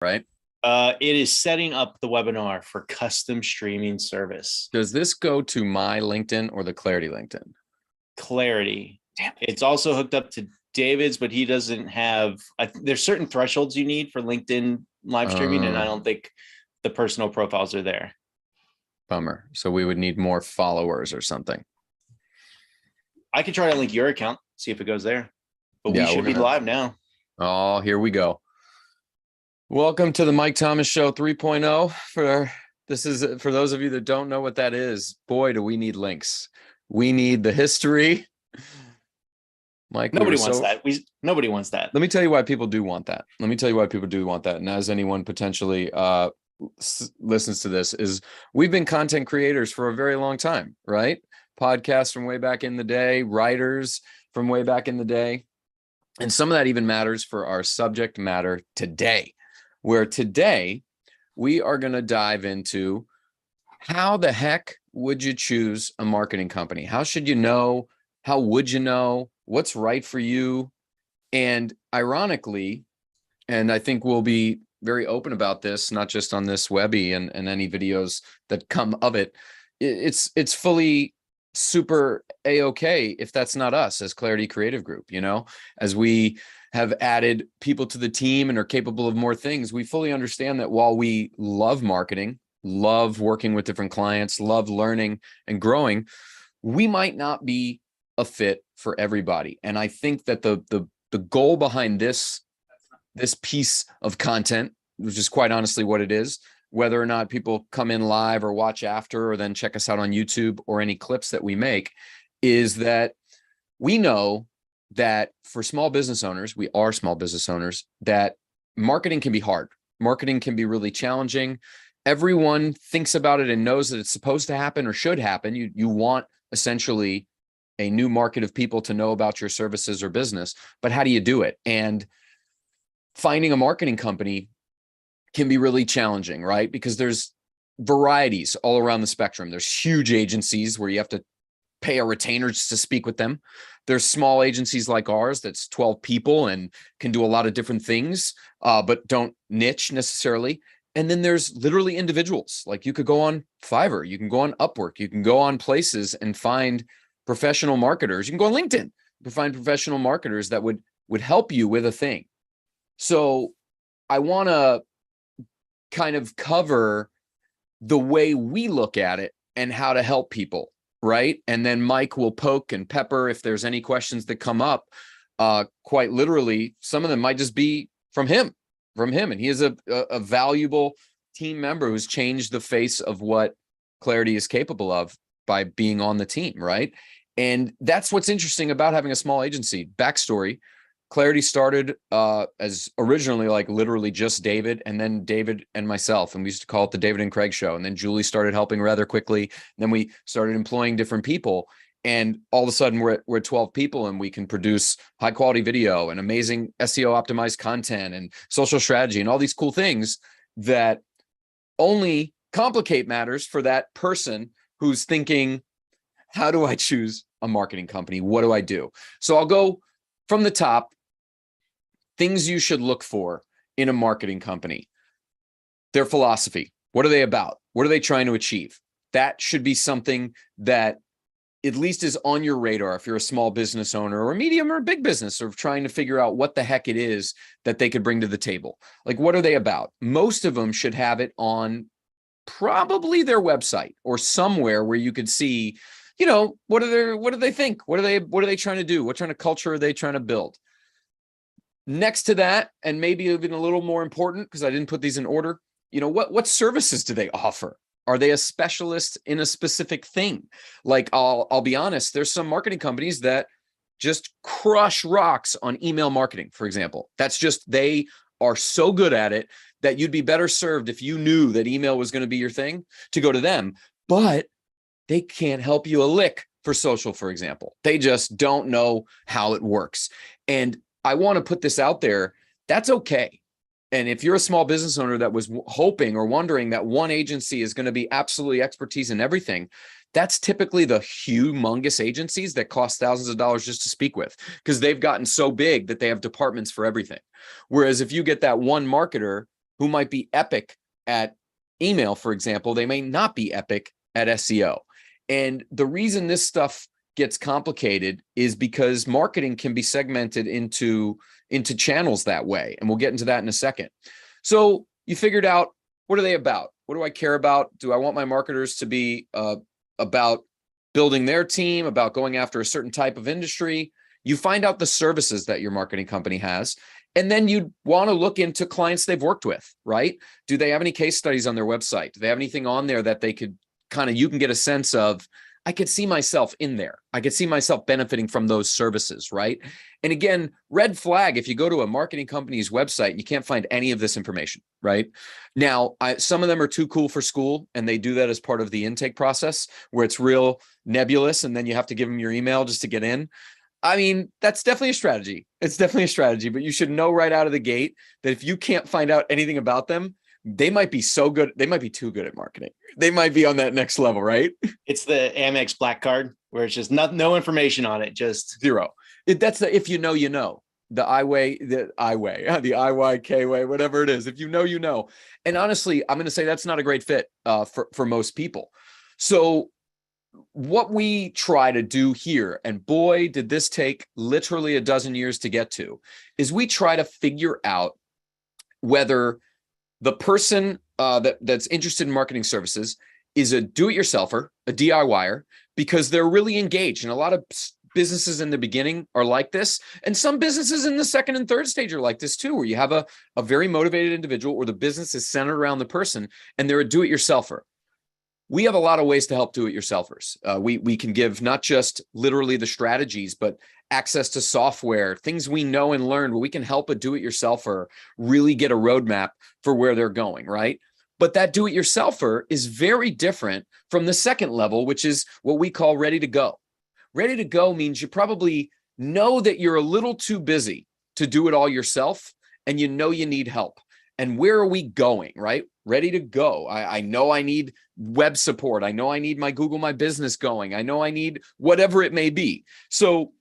right? It is setting up the webinar for custom streaming service. Does this go to my LinkedIn or the Clarity LinkedIn? Clarity. Damn it. It's also hooked up to David's, but he doesn't have. There's certain thresholds you need for LinkedIn live streaming, and I don't think the personal profiles are there. Bummer. So we would need more followers or something. I could try to link your account, see if it goes there. But Yeah, we should be live now. Oh, here we go. Welcome to the Mike Thomas Show 3.0. For those of you that don't know what that is, boy, do we need links. We need the history. Mike, nobody wants that. Nobody wants that. Let me tell you why people do want that. And as anyone potentially listens to this, is we've been content creators for a very long time, right? Podcasts from way back in the day, writers from way back in the day. And some of that even matters for our subject matter today, where today we are going to dive into how the heck would you choose a marketing company? How should you know? How would you know? What's right for you? And ironically, and I think we'll be very open about this, not just on this Webby and any videos that come of it, it's fully super a-okay if that's not us as Clarity Creative Group. You know, as we have added people to the team and are capable of more things, we fully understand that while we love marketing, love working with different clients, love learning and growing, we might not be a fit for everybody. And I think that the goal behind this piece of content, which is quite honestly what it is, whether or not people come in live or watch after or then check us out on YouTube or any clips that we make, is that we know that for small business owners, we are small business owners, that marketing can be hard. Marketing can be really challenging. Everyone thinks about it and knows that it's supposed to happen or should happen. You want essentially a new market of people to know about your services or business, but how do you do it? And finding a marketing company can be really challenging, right? Because there's varieties all around the spectrum. There's huge agencies where you have to pay a retainer just to speak with them. There's small agencies like ours that's 12 people and can do a lot of different things, but don't niche necessarily. And then there's literally individuals. Like you could go on Fiverr, you can go on Upwork, you can go on places and find professional marketers. You can go on LinkedIn, you can find professional marketers that would help you with a thing. So I want to kind of cover the way we look at it and how to help people, right? And then Mike will poke and pepper if there's any questions that come up. Quite literally, some of them might just be from him. And he is a valuable team member who's changed the face of what Clarity is capable of by being on the team, right? And that's what's interesting about having a small agency. Backstory: Clarity started as originally like literally just David, and then David and myself, and we used to call it the David and Craig Show. And then Julie started helping rather quickly. And then we started employing different people, and all of a sudden we're at 12 people, and we can produce high quality video and amazing SEO optimized content and social strategy and all these cool things that only complicate matters for that person who's thinking, how do I choose a marketing company? What do I do? So I'll go from the top. Things you should look for in a marketing company: their philosophy. What are they about? What are they trying to achieve? That should be something that at least is on your radar if you're a small business owner or a medium or a big business, or trying to figure out what the heck it is that they could bring to the table. Like, what are they about? Most of them should have it on probably their website or somewhere where you could see, you know, what do they think? What are they trying to do? What kind of culture are they trying to build? Next to that, and maybe even a little more important, because I didn't put these in order, you know, what services do they offer? Are they a specialist in a specific thing? Like, I'll be honest, there's some marketing companies that just crush rocks on email marketing, for example. That's just, they are so good at it that you'd be better served if you knew that email was going to be your thing to go to them. But they can't help you a lick for social, for example. They just don't know how it works. And I want to put this out there. That's okay. And if you're a small business owner that was hoping or wondering that one agency is going to be absolutely expertise in everything, that's typically the humongous agencies that cost thousands of dollars just to speak with, because they've gotten so big that they have departments for everything. Whereas if you get that one marketer who might be epic at email, for example, they may not be epic at SEO. And the reason this stuff gets complicated is because marketing can be segmented into channels that way. And we'll get into that in a second. So you figured out, what are they about? What do I care about? Do I want my marketers to be about building their team, about going after a certain type of industry? You find out the services that your marketing company has, and then you want to look into clients they've worked with, right? Do they have any case studies on their website? Do they have anything on there that they could you can get a sense of, I could see myself in there. I could see myself benefiting from those services, right? And again, red flag, if you go to a marketing company's website, you can't find any of this information, right? Now, some of them are too cool for school, and they do that as part of the intake process where it's real nebulous, and then you have to give them your email just to get in. I mean, that's definitely a strategy. It's definitely a strategy, but you should know right out of the gate that if you can't find out anything about them, they might be so good. They might be too good at marketing. They might be on that next level, right? It's the Amex Black Card where it's just no information on it, just zero. That's the, if you know, you know. The I way, the IYK way, whatever it is. If you know, you know. And honestly, I'm going to say that's not a great fit for most people. So what we try to do here, and boy, did this take literally a dozen years to get to, is we try to figure out whether the person that's interested in marketing services is a do-it-yourselfer, a DIYer, because they're really engaged. And a lot of businesses in the beginning are like this. And some businesses in the second and third stage are like this too, where you have a very motivated individual, or the business is centered around the person and they're a do-it-yourselfer. We have a lot of ways to help do-it-yourselfers. We can give not just literally the strategies, but access to software, things we know and learn, where we can help a do-it-yourselfer really get a roadmap for where they're going, right? But that do-it-yourselfer is very different from the second level, which is what we call ready to go. Ready to go means you probably know that you're a little too busy to do it all yourself, and you know you need help. And where are we going, right? Ready to go. I know I need web support. I know I need my Google My Business going. I know I need whatever it may be. So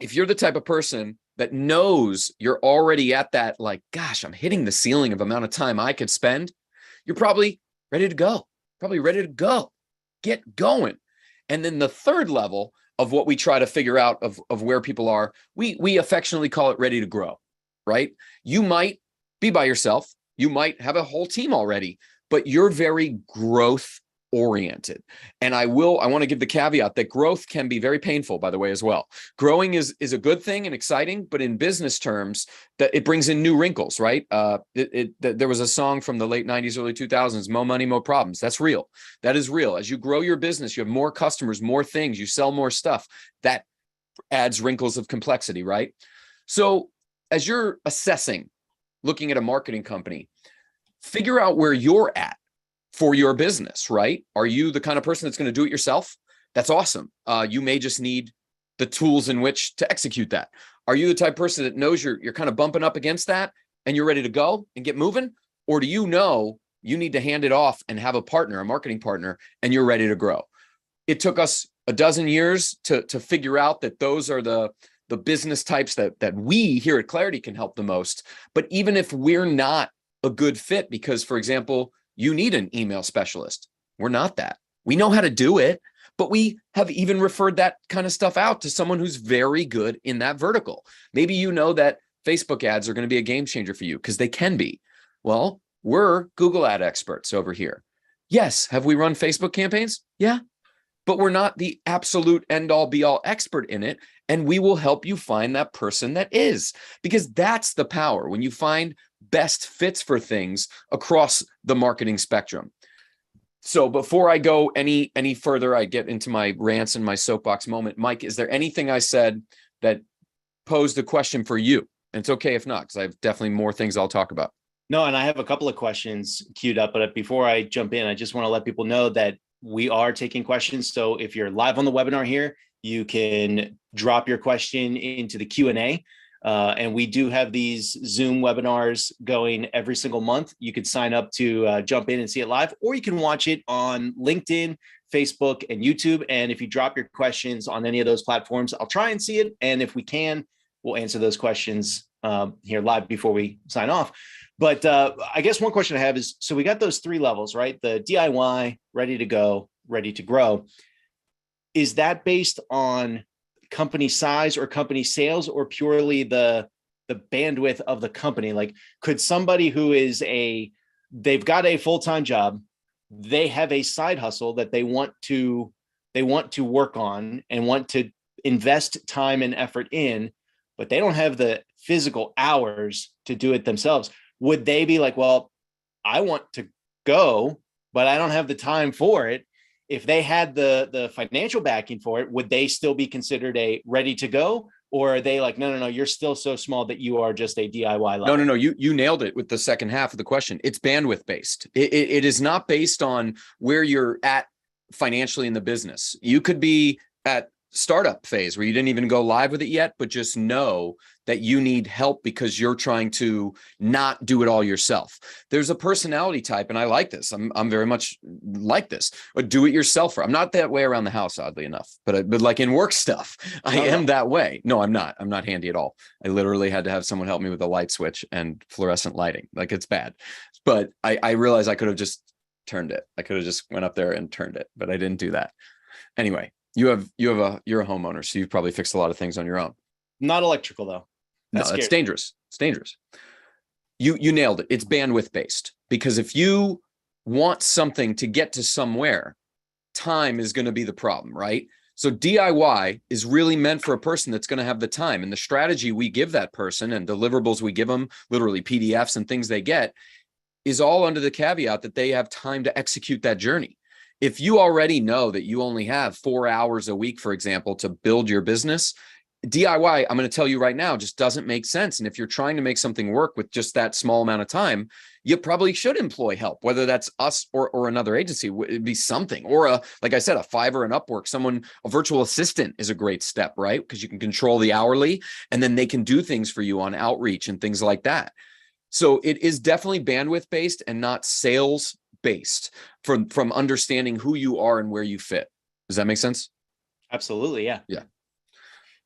if you're the type of person that knows you're already at that, like, gosh, I'm hitting the ceiling of amount of time I could spend, you're probably ready to go. Probably ready to go. Get going. And then the third level of what we try to figure out of where people are, we affectionately call it ready to grow, right? You might be by yourself. You might have a whole team already, but you're very growth oriented. And I want to give the caveat that growth can be very painful, by the way, as well. Growing is a good thing and exciting, but in business terms, that it brings in new wrinkles, right? There was a song from the late 90s, early 2000s, "Mo money, mo problems." That's real. That is real. As you grow your business, you have more customers, more things, you sell more stuff. That adds wrinkles of complexity, right? So as you're assessing, looking at a marketing company, figure out where you're at for your business, right? Are you the kind of person that's going to do it yourself? That's awesome. You may just need the tools in which to execute that. Are you the type of person that knows you're kind of bumping up against that and you're ready to go and get moving? Or do you know you need to hand it off and have a partner, a marketing partner, and you're ready to grow? It took us a dozen years to figure out that those are the business types that we here at Clarity can help the most. But even if we're not a good fit, because, for example, you need an email specialist, we're not that. We know how to do it, but we have even referred that kind of stuff out to someone who's very good in that vertical. Maybe you know that Facebook ads are going to be a game changer for you, because they can be. Well, we're Google ad experts over here. Yes. Have we run Facebook campaigns? Yeah. But we're not the absolute end all be all expert in it. And we will help you find that person that is, because that's the power when you find best fits for things across the marketing spectrum. So before I go any further, I get into my rants and my soapbox moment. Mike, is there anything I said that posed a question for you? And it's okay if not, because I have definitely more things I'll talk about. No, and I have a couple of questions queued up, but before I jump in, I just want to let people know that we are taking questions. So if you're live on the webinar here, you can drop your question into the Q&A. And we do have these Zoom webinars going every single month. You could sign up to jump in and see it live, or you can watch it on LinkedIn, Facebook, and YouTube. And if you drop your questions on any of those platforms, I'll try and see it. And if we can, we'll answer those questions here live before we sign off. But I guess one question I have is, so we got those three levels, right? The DIY, ready to go, ready to grow. Is that based on company size or company sales, or purely the bandwidth of the company? Like, could somebody who is they've got a full-time job, they have a side hustle that they want to work on and want to invest time and effort in, but they don't have the physical hours to do it themselves? Would they be like, well, I want to go, but I don't have the time for it? If they had the financial backing for it, would they still be considered a ready to go? Or are they like, no, you're still so small that you are just a DIY level? No. You nailed it with the second half of the question. It's bandwidth based. It is not based on where you're at financially in the business. You could be at startup phase where you didn't even go live with it yet, but just know that you need help because you're trying to not do it all yourself. There's a personality type, and I like this. I'm very much like this. A do-it-yourselfer. I'm not that way around the house, oddly enough, but like in work stuff, I am that way. No, I'm not. I'm not handy at all. I literally had to have someone help me with a light switch and fluorescent lighting. Like, it's bad. But I realized I could have just turned it. I could have just went up there and turned it, but I didn't do that. Anyway, you're a homeowner, so you've probably fixed a lot of things on your own. Not electrical though. That's dangerous. It's dangerous. You nailed it. It's bandwidth based, because if you want something to get to somewhere, time is going to be the problem, right? So DIY is really meant for a person that's going to have the time, and the strategy we give that person and deliverables we give them, literally PDFs and things they get, is all under the caveat that they have time to execute that journey. If you already know that you only have 4 hours a week, for example, to build your business, DIY, I'm going to tell you right now, just doesn't make sense. And if you're trying to make something work with just that small amount of time, you probably should employ help, whether that's us or another agency. It'd be something, or like I said, a Fiverr and Upwork, a virtual assistant is a great step, right? Because you can control the hourly, and then they can do things for you on outreach and things like that. So it is definitely bandwidth based and not sales based, from understanding who you are and where you fit. Does that make sense? Absolutely. Yeah. Yeah.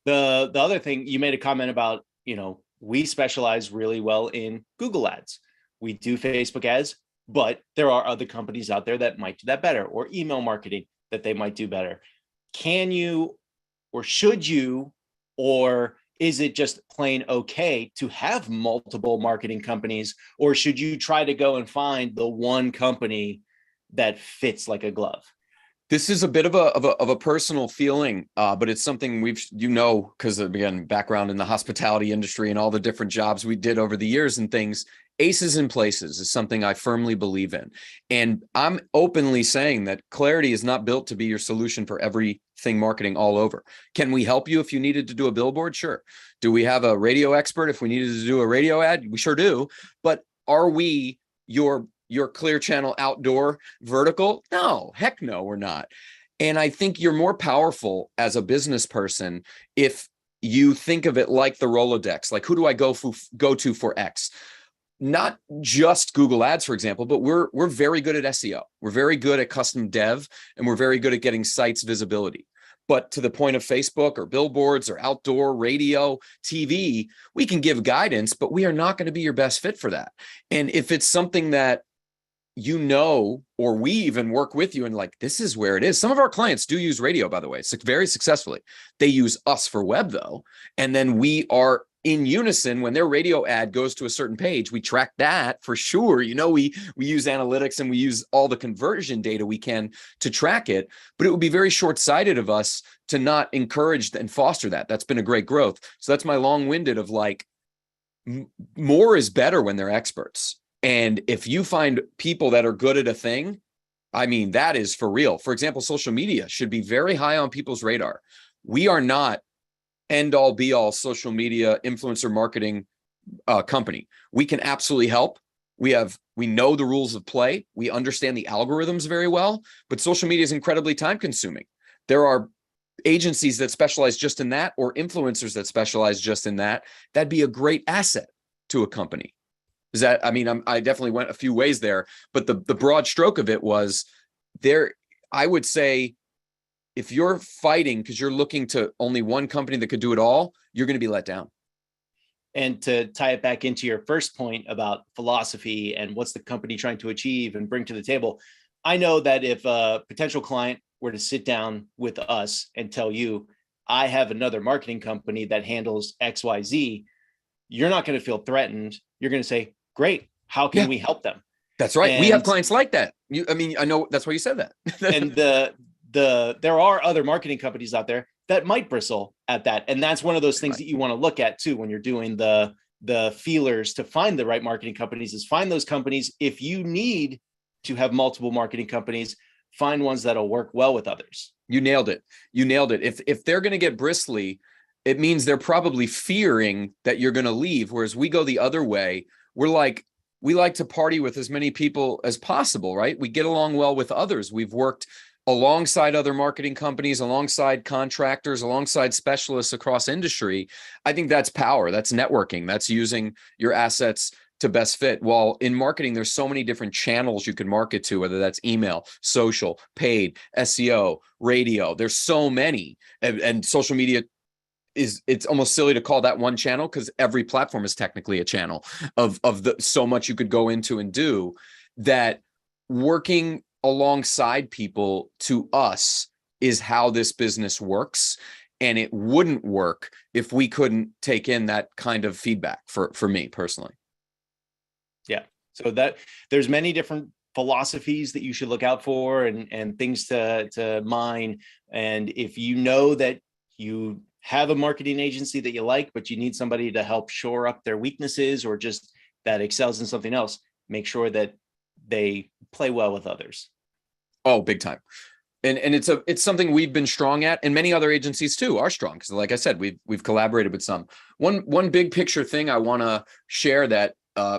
The other thing, you made a comment about, we specialize really well in Google ads. We do Facebook ads, but there are other companies out there that might do that better, or email marketing that they might do better. Can you, or should you, or is it just plain okay to have multiple marketing companies, or should you try to go and find the one company that fits like a glove? This is a bit of a personal feeling, but it's something because again, background in the hospitality industry and all the different jobs we did over the years and things. Aces in places is something I firmly believe in. And I'm openly saying that Clarity is not built to be your solution for everything marketing all over. Can we help you if you needed to do a billboard? Sure. Do we have a radio expert if we needed to do a radio ad? We sure do. But are we your Clear Channel outdoor vertical? No, heck no, we're not. And I think you're more powerful as a business person if you think of it like the Rolodex. Like, who do I go to for X? Not just Google Ads, for example, but we're very good at SEO. We're very good at custom dev, and we're very good at getting sites visibility. But to the point of Facebook or billboards or outdoor radio, TV, we can give guidance, but we are not going to be your best fit for that. And if it's something that or we even work with you and like, this is where it is. Some of our clients do use radio, by the way, very successfully. They use us for web though. And then we are in unison. When their radio ad goes to a certain page, we track that for sure. We use analytics and we use all the conversion data we can to track it, but it would be very short-sighted of us to not encourage and foster that. That's been a great growth. So that's my long-winded of like, more is better when they're experts. And if you find people that are good at a thing, I mean, that is for real. For example, social media should be very high on people's radar. We are not end all be all social media influencer marketing company. We can absolutely help. We know the rules of play. We understand the algorithms very well, but social media is incredibly time consuming. There are agencies that specialize just in that, or influencers that specialize just in that. That'd be a great asset to a company. I definitely went a few ways there, but the broad stroke of it was there. I would say if you're fighting because you're looking to only one company that could do it all, you're going to be let down. And to tie it back into your first point about philosophy and what's the company trying to achieve and bring to the table, I know that if a potential client were to sit down with us and tell you, I have another marketing company that handles XYZ, you're not going to feel threatened. You're going to say, great, how can Yeah. we help them? That's right. We have And clients like that. I mean, I know that's why you said that. and there are other marketing companies out there that might bristle at that. And that's one of those things that you want to look at too when you're doing the feelers to find the right marketing companies, is find those companies. If you need to have multiple marketing companies, find ones that'll work well with others. You nailed it. You nailed it. If they're going to get bristly, it means they're probably fearing that you're going to leave. Whereas we go the other way. We like to party with as many people as possible, right? We get along well with others. We've worked alongside other marketing companies, alongside contractors, alongside specialists across industry. I think that's power. That's networking. That's using your assets to best fit. While in marketing, there's so many different channels you can market to, whether that's email, social, paid, SEO, radio. There's so many, and social media it's almost silly to call that one channel, because every platform is technically a channel of the so much you could go into and do. That working alongside people, to us, is how this business works. And it wouldn't work if we couldn't take in that kind of feedback for me personally. Yeah. So that there's many different philosophies that you should look out for and things to mine. And if you know that you have a marketing agency that you like, but you need somebody to help shore up their weaknesses, or just that excels in something else, make sure that they play well with others. Oh, big time. And it's something we've been strong at, and many other agencies too are strong, because like I said, we've collaborated with some. One big picture thing I want to share that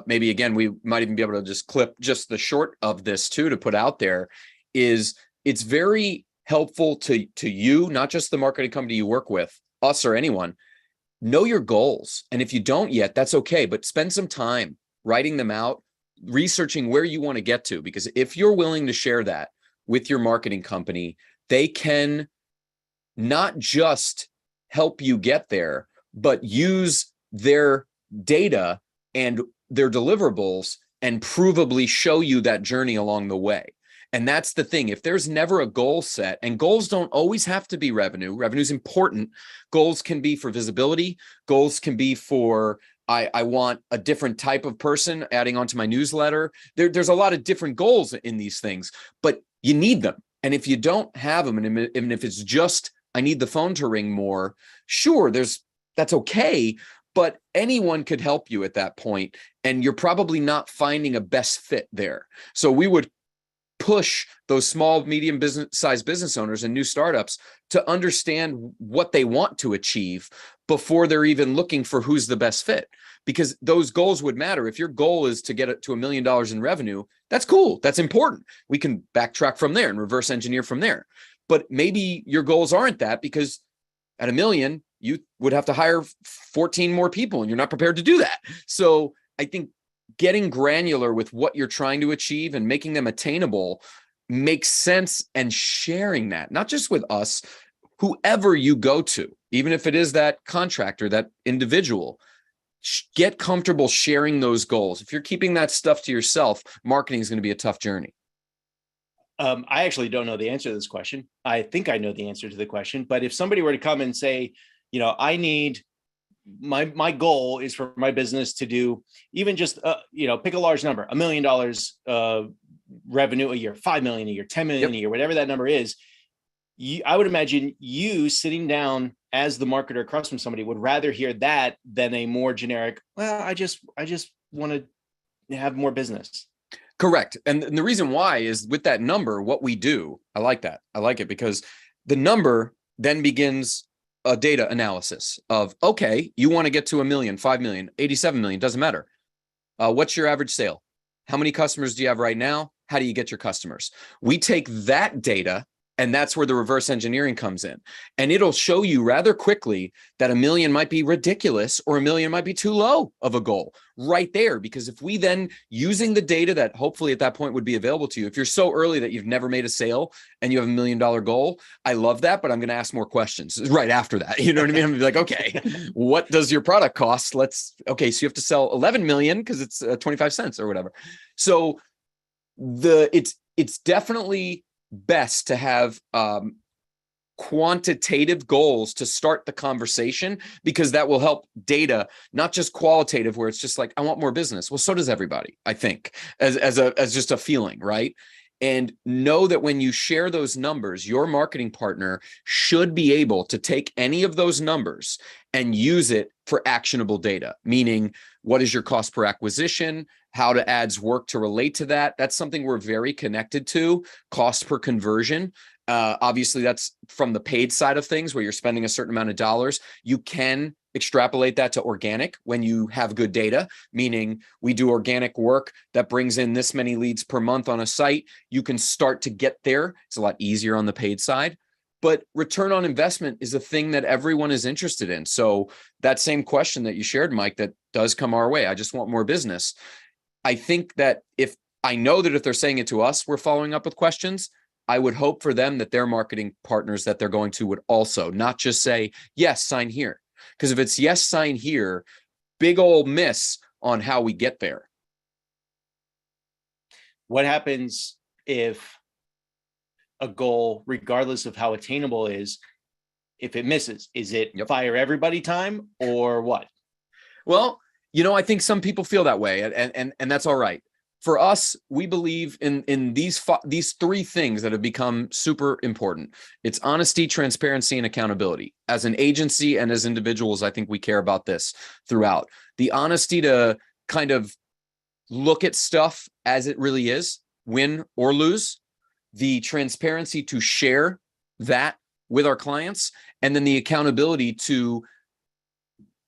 maybe again we might even be able to just clip just the short of this too to put out there, is it's very helpful to you, not just the marketing company you work with, us or anyone. Know your goals, and if you don't yet, that's okay, but spend some time writing them out, researching where you want to get to, because if you're willing to share that with your marketing company, they can not just help you get there, but use their data and their deliverables and provably show you that journey along the way. And that's the thing. If there's never a goal set, and goals don't always have to be revenue. Revenue is important. Goals can be for visibility. Goals can be for, I want a different type of person adding onto my newsletter. There's a lot of different goals in these things, but you need them. And if you don't have them, and if it's just, I need the phone to ring more, sure, that's okay. But anyone could help you at that point, and you're probably not finding a best fit there. So we would push those small, medium sized business owners and new startups to understand what they want to achieve before they're even looking for who's the best fit, because those goals would matter. If your goal is to get it to $1 million in revenue, that's cool. That's important. We can backtrack from there and reverse engineer from there. But maybe your goals aren't that, because at $1 million, you would have to hire 14 more people, and you're not prepared to do that. So I think getting granular with what you're trying to achieve and making them attainable makes sense, and sharing that, not just with us, whoever you go to, even if it is that contractor, that individual, get comfortable sharing those goals. If you're keeping that stuff to yourself, marketing is going to be a tough journey. I actually don't know the answer to this question. I think I know the answer to the question, but if somebody were to come and say, I need, my goal is for my business to do even just, pick a large number, $1 million revenue a year, 5 million a year, 10 million a year, whatever that number is. I would imagine you sitting down as the marketer across from somebody would rather hear that than a more generic, well, I just want to have more business. Correct. And the reason why is with that number, what we do, I like that. I like it because the number then begins a data analysis of, okay, you want to get to 1 million, 5 million, 87 million, doesn't matter. What's your average sale? How many customers do you have right now? How do you get your customers? We take that data And that's where the reverse engineering comes in. And it'll show you rather quickly that $1 million might be ridiculous or $1 million might be too low of a goal right there. Because if we then, using the data that hopefully at that point would be available to you, if you're so early that you've never made a sale and you have $1 million goal, I love that, but I'm going to ask more questions right after that. You know what I mean? I'm gonna be like, okay, what does your product cost? Okay, so you have to sell 11 million because it's 25 cents or whatever. So it's definitely best to have quantitative goals to start the conversation, because that will help data, not just qualitative where it's just like, I want more business. Well, so does everybody, I think, as just a feeling, right? And know that when you share those numbers, your marketing partner should be able to take any of those numbers and use it for actionable data, meaning what is your cost per acquisition? How do ads work to relate to that? That's something we're very connected to, cost per conversion. Obviously, that's from the paid side of things where you're spending a certain amount of dollars. You can extrapolate that to organic when you have good data, meaning we do organic work that brings in this many leads per month on a site. You can start to get there. It's a lot easier on the paid side. But return on investment is a thing that everyone is interested in. So that same question that you shared, Mike, that does come our way. I just want more business. I think that if they're saying it to us, we're following up with questions. I would hope for them that their marketing partners that they're going to would also not just say, yes, sign here. Because if it's yes, sign here, big old miss on how we get there. What happens if a goal, regardless of how attainable is, if it misses? Is it fire everybody time or what? Well, I think some people feel that way, and that's all right. For us, we believe in these three things that have become super important. It's honesty, transparency, and accountability. As an agency and as individuals, I think we care about this throughout. The honesty to kind of look at stuff as it really is, win or lose. The transparency to share that with our clients, and then the accountability to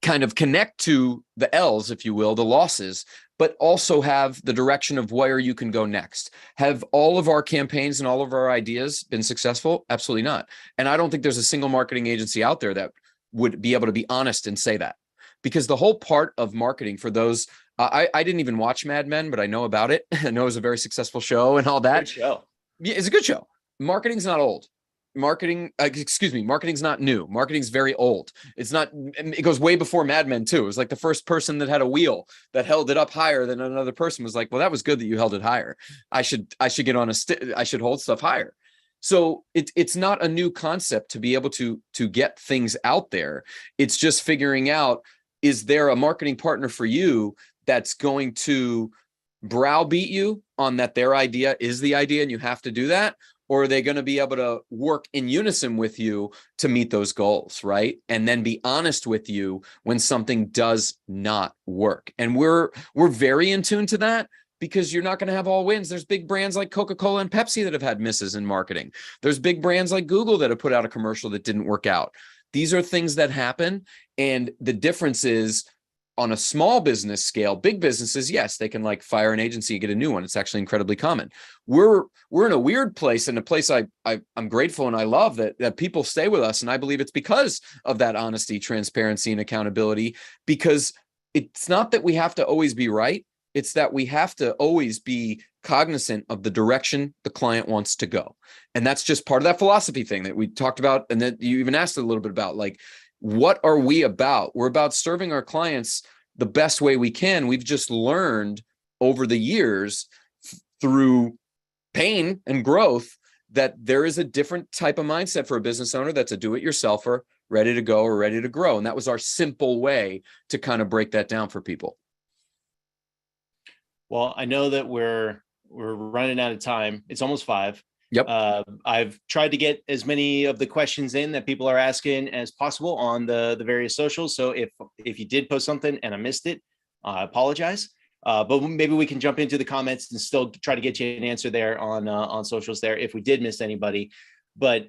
kind of connect to the L's, if you will, the losses, but also have the direction of where you can go next. Have all of our campaigns and all of our ideas been successful? Absolutely not. And I don't think there's a single marketing agency out there that would be able to be honest and say that, because the whole part of marketing for those, I didn't even watch Mad Men, but I know about it. I know it was a very successful show and all that. Good show. Yeah, it's a good show. Marketing's not old. Marketing's not new. Marketing's very old. It goes way before Mad Men too. It was like the first person that had a wheel that held it up higher than another person was like, well, that was good that you held it higher. I should get on I should hold stuff higher. So it's not a new concept to be able to get things out there. It's just figuring out, is there a marketing partner for you that's going to browbeat you on that their idea is the idea and you have to do that? Or are they going to be able to work in unison with you to meet those goals, right? And then be honest with you when something does not work. And we're very in tune to that, because you're not going to have all wins. There's big brands like Coca-Cola and Pepsi that have had misses in marketing. There's big brands like Google that have put out a commercial that didn't work out. These are things that happen. And the difference is, on a small business scale, big businesses, yes, they can like fire an agency and get a new one. It's actually incredibly common. We're in a weird place, and a place I'm grateful and I love that people stay with us. And I believe it's because of that honesty, transparency, and accountability, because it's not that we have to always be right. It's that we have to always be cognizant of the direction the client wants to go. And that's just part of that philosophy thing that we talked about. And that you even asked a little bit about, like, what are we about? We're about serving our clients the best way we can. We've just learned over the years through pain and growth that there is a different type of mindset for a business owner that's a do-it-yourselfer, ready to go or ready to grow. And that was our simple way to kind of break that down for people. Well, I know that we're running out of time. It's almost 5. Yep. I've tried to get as many of the questions in that people are asking as possible on the various socials. So if you did post something and I missed it, I apologize. But maybe we can jump into the comments and still try to get you an answer there on socials there if we did miss anybody. But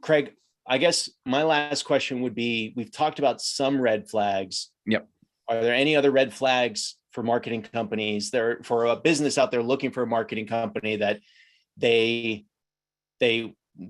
Craig, I guess my last question would be, we've talked about some red flags. Yep. Are there any other red flags for marketing companies for a business out there looking for a marketing company that they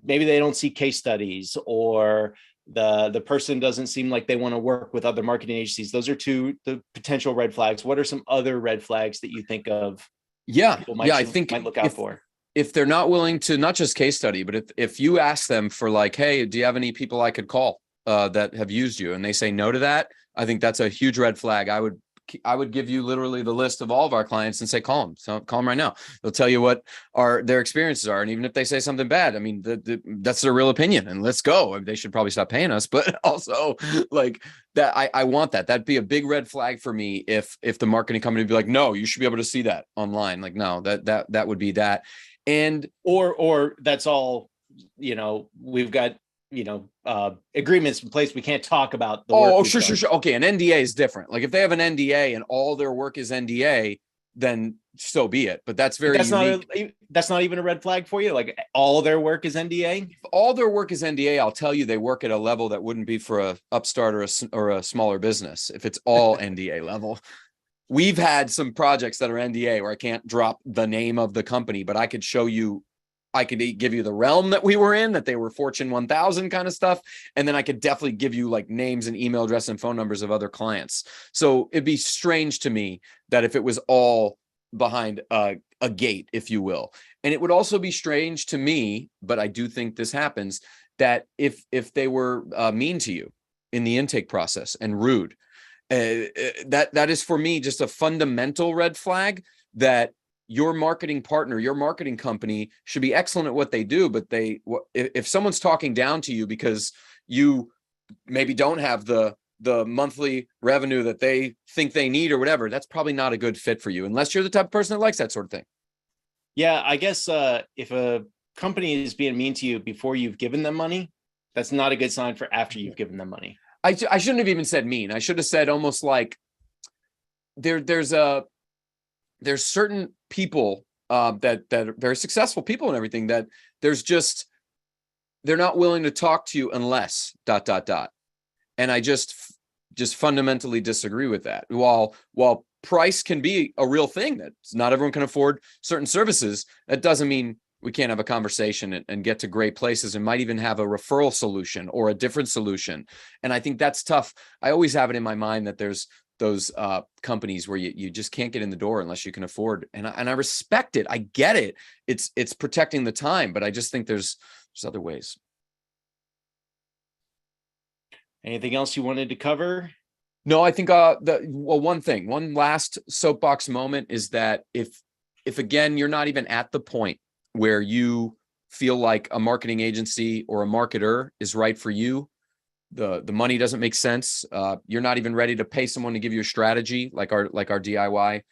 maybe they don't see case studies, or the person doesn't seem like they want to work with other marketing agencies. Those are the potential red flags. What are some other red flags that you think of? Yeah. People I think might look out for. if they're not willing to, not just case study, but if you ask them for like, hey, do you have any people I could call that have used you, and they say no to that, I think that's a huge red flag. I would give you literally the list of all of our clients and say, call them. So call them right now. They'll tell you what their experiences are. And even if they say something bad, I mean, that's their real opinion, and let's go. They should probably stop paying us, but also like that. I want that. That'd be a big red flag for me. If the marketing company would be like, no, you should be able to see that online. Like, no, that would be that. And, or that's all, we've got, agreements in place. We can't talk about the work. Sure. Okay. An NDA is different. Like if they have an NDA and all their work is NDA, then so be it. But that's very unique. That's not even a red flag for you. Like all their work is NDA. If all their work is NDA, I'll tell you, they work at a level that wouldn't be for a upstart or a smaller business. If it's all NDA level, we've had some projects that are NDA where I can't drop the name of the company, but I could show you, I could give you the realm that we were in, that they were Fortune 1000 kind of stuff. And then I could definitely give you like names and email address and phone numbers of other clients. So it'd be strange to me that if it was all behind a gate, if you will. And it would also be strange to me, but I do think this happens, that if they were mean to you in the intake process and rude, that is for me just a fundamental red flag, that your marketing partner, your marketing company should be excellent at what they do. But if someone's talking down to you because you maybe don't have the monthly revenue that they think they need or whatever, that's probably not a good fit for you, unless you're the type of person that likes that sort of thing. Yeah, I guess if a company is being mean to you before you've given them money, that's not a good sign for after you've given them money. I shouldn't have even said mean. I should have said almost like there's certain people that are very successful people and everything, that they're not willing to talk to you unless ... And I just fundamentally disagree with that. While price can be a real thing, that not everyone can afford certain services, that doesn't mean we can't have a conversation and get to great places, and might even have a referral solution or a different solution. And I think that's tough. I always have it in my mind that there's those companies where you just can't get in the door unless you can afford. And I respect it. I get it. It's protecting the time, but I just think there's other ways. Anything else you wanted to cover? No, I think one last soapbox moment is that if again, you're not even at the point where you feel like a marketing agency or a marketer is right for you, the money doesn't make sense, you're not even ready to pay someone to give you a strategy like our DIY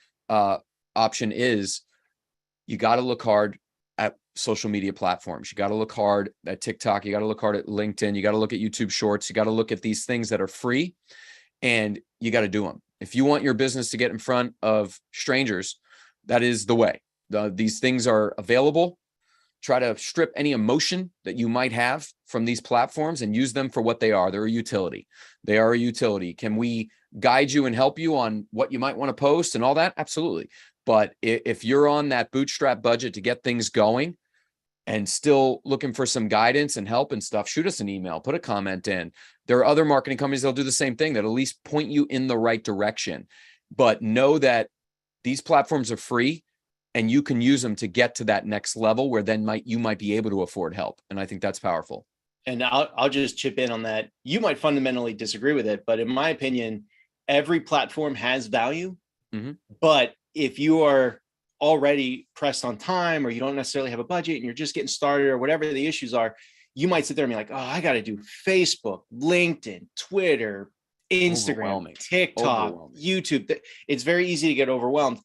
option is, you got to look hard at social media platforms. You got to look hard at TikTok. You got to look hard at LinkedIn. You got to look at YouTube Shorts. You got to look at these things that are free, and you got to do them. If you want your business to get in front of strangers, that is the way. These things are available. Try to strip any emotion that you might have from these platforms and use them for what they are. They're a utility. They are a utility. Can we guide you and help you on what you might want to post and all that? Absolutely. But if you're on that bootstrap budget to get things going and still looking for some guidance and help and stuff, shoot us an email, put a comment in. There are other marketing companies that'll do the same thing, that at least point you in the right direction. But know that these platforms are free, and you can use them to get to that next level where then you might be able to afford help. And I think that's powerful. And I'll just chip in on that. You might fundamentally disagree with it, but in my opinion, every platform has value. Mm-hmm. But if you are already pressed on time, or you don't necessarily have a budget and you're just getting started, or whatever the issues are, you might sit there and be like, oh, I got to do Facebook, LinkedIn, Twitter, Instagram, TikTok, YouTube. It's very easy to get overwhelmed.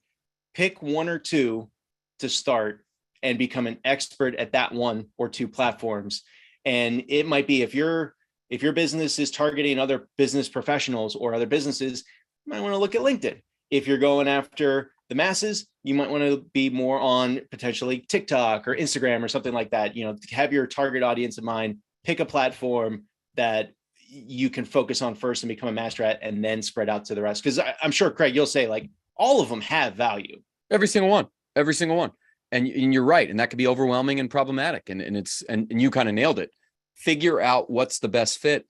Pick one or two to start and become an expert at that one or two platforms. And it might be, if your business is targeting other business professionals or other businesses, you might want to look at LinkedIn. If you're going after the masses, you might want to be more on potentially TikTok or Instagram or something like that. Have your target audience in mind, pick a platform that you can focus on first and become a master at, and then spread out to the rest. Because I'm sure, Craig, you'll say like all of them have value. Every single one. and you're right. And that could be overwhelming and problematic. And you kind of nailed it. Figure out what's the best fit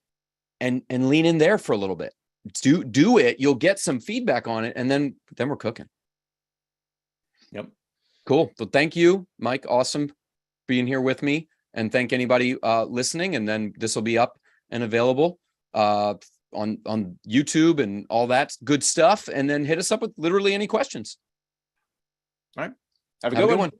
and lean in there for a little bit. Do it. You'll get some feedback on it. And then we're cooking. Yep. Cool. Well, thank you, Mike. Awesome being here with me. And thank anybody listening. And then this will be up and available on YouTube and all that good stuff. And then hit us up with literally any questions. All right. Have a good one.